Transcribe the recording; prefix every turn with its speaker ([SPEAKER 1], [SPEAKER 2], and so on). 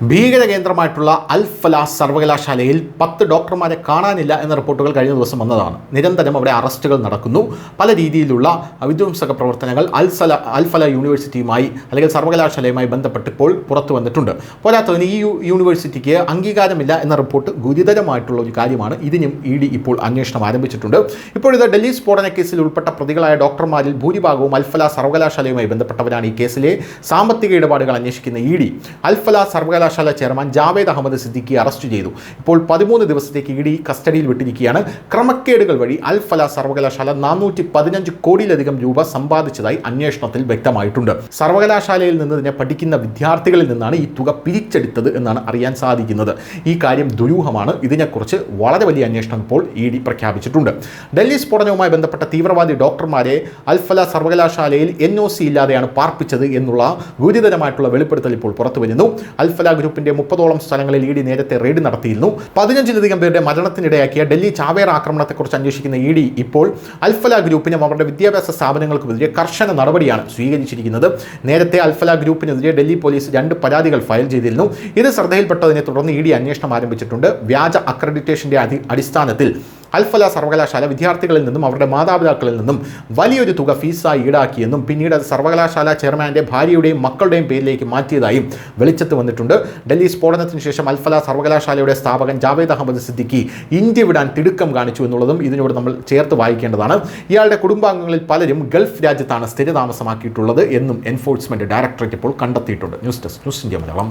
[SPEAKER 1] ഭീകര കേന്ദ്രമായിട്ടുള്ള അൽ ഫലാഹ് സർവകലാശാലയിൽ 10 ഡോക്ടർമാരെ കാണാനില്ല എന്ന റിപ്പോർട്ടുകൾ കഴിഞ്ഞ ദിവസം വന്നതാണ്. നിരന്തരം അവിടെ അറസ്റ്റുകൾ നടക്കുന്നു. പല രീതിയിലുള്ള വിധ്വംസക പ്രവർത്തനങ്ങൾ അൽ ഫലാഹ് യൂണിവേഴ്സിറ്റിയുമായി അല്ലെങ്കിൽ സർവകലാശാലയുമായി ബന്ധപ്പെട്ട് ഇപ്പോൾ പുറത്തു വന്നിട്ടുണ്ട്. പോരാത്തതിന് ഈ യൂണിവേഴ്സിറ്റിക്ക് അംഗീകാരമില്ല എന്ന റിപ്പോർട്ട് ഗുരുതരമായിട്ടുള്ള ഒരു കാര്യമാണ്. ഇതിനും ED ഇപ്പോൾ അന്വേഷണം ആരംഭിച്ചിട്ടുണ്ട്. ഇപ്പോഴിത് ഡൽഹി സ്ഫോടന കേസിൽ ഉൾപ്പെട്ട പ്രതികളായ ഡോക്ടർമാരിൽ ഭൂരിഭാഗവും അൽ ഫലാഹ് സർവകലാശാലയുമായി ബന്ധപ്പെട്ടവരാണ്. ഈ കേസിലെ സാമ്പത്തിക ഇടപാടുകൾ അന്വേഷിക്കുന്ന ED അൽ ഫലാഹ് സർവകലാശാല ചെയർമാൻ ജാവേദ് അഹമ്മദ് സിദ്ദിഖി അറസ്റ്റ് ചെയ്തു. ഇപ്പോൾ 13 ദിവസത്തേക്ക് ED കസ്റ്റഡിയിൽ വിട്ടിരിക്കുകയാണ്. ക്രമക്കേടുകൾ വഴി അൽ ഫലാഹ് സർവകലാശാല 415 കോടിയിലധികം രൂപ സമ്പാദിച്ചതായി അന്വേഷണത്തിൽ വ്യക്തമായിട്ടുണ്ട്. സർവകലാശാലയിൽ നിന്ന് തന്നെ പഠിക്കുന്ന വിദ്യാർത്ഥികളിൽ നിന്നാണ് ഈ തുക പിരിച്ചെടുത്തത് എന്നാണ് അറിയാൻ സാധിക്കുന്നത്. ഈ കാര്യം ദുരൂഹമാണ്. ഇതിനെക്കുറിച്ച് വളരെ വലിയ അന്വേഷണം ഇപ്പോൾ ED പ്രഖ്യാപിച്ചിട്ടുണ്ട്. ഡൽഹി സ്ഫോടനവുമായി ബന്ധപ്പെട്ട തീവ്രവാദി ഡോക്ടർമാരെ അൽ ഫലാഹ് സർവകലാശാലയിൽ NOC ഇല്ലാതെയാണ് പാർപ്പിച്ചത് എന്നുള്ള ഗുരുതരമായിട്ടുള്ള വെളിപ്പെടുത്തൽ ഇപ്പോൾ പുറത്തു വരുന്നു. അൽ ഫലാഹ് ഗ്രൂപ്പിന്റെ 30ഓളം സ്ഥലങ്ങളിൽ ED നേരത്തെ റെയ്ഡ് നടത്തിയിരുന്നു. 15ലധികം പേരുടെ മരണത്തിനിടയാക്കിയ ഡൽഹി ചാവേർ ആക്രമണത്തെക്കുറിച്ച് അന്വേഷിക്കുന്ന ED ഇപ്പോൾ അൽ ഫലാഹ് ഗ്രൂപ്പിനും അവരുടെ വിദ്യാഭ്യാസ സ്ഥാപനങ്ങൾക്കുമെതിരെ കർശന നടപടിയാണ് സ്വീകരിച്ചിരിക്കുന്നത്. നേരത്തെ അൽ ഫലാഹ് ഗ്രൂപ്പിനെതിരെ ഡൽഹി പോലീസ് 2 പരാതികൾ ഫയൽ ചെയ്തിരുന്നു. ഇത് ശ്രദ്ധയിൽപ്പെട്ടതിനെ തുടർന്ന് ED അന്വേഷണം ആരംഭിച്ചിട്ടുണ്ട്. വ്യാജ അക്രഡിറ്റേഷന്റെ അടിസ്ഥാനത്തിൽ അൽ ഫലാഹ് സർവകലാശാല വിദ്യാർത്ഥികളിൽ നിന്നും അവരുടെ മാതാപിതാക്കളിൽ നിന്നും വലിയൊരു തുക ഫീസായി ഈടാക്കിയെന്നും പിന്നീട് അത് സർവകലാശാല ചെയർമാൻ്റെ ഭാര്യയുടെയും മക്കളുടെയും പേരിലേക്ക് മാറ്റിയതായും വെളിച്ചത്ത് വന്നിട്ടുണ്ട്. ഡൽഹി സ്ഫോടനത്തിന് ശേഷം അൽ ഫലാഹ് സർവകലാശാലയുടെ സ്ഥാപകൻ ജാവേദ് അഹമ്മദ് സിദ്ദിഖി ഇന്ത്യ വിടാൻ തിടുക്കം കാണിച്ചു എന്നുള്ളതും ഇതിനോട് നമ്മൾ ചേർത്ത് വായിക്കേണ്ടതാണ്. ഇയാളുടെ കുടുംബാംഗങ്ങളിൽ പലരും ഗൾഫ് രാജ്യത്താണ് സ്ഥിരതാമസമാക്കിയിട്ടുള്ളത് എന്നും എൻഫോഴ്സ്മെന്റ് ഡയറക്ടറേറ്റ് ഇപ്പോൾ കണ്ടെത്തിയിട്ടുണ്ട്. News desk news India Malayalam.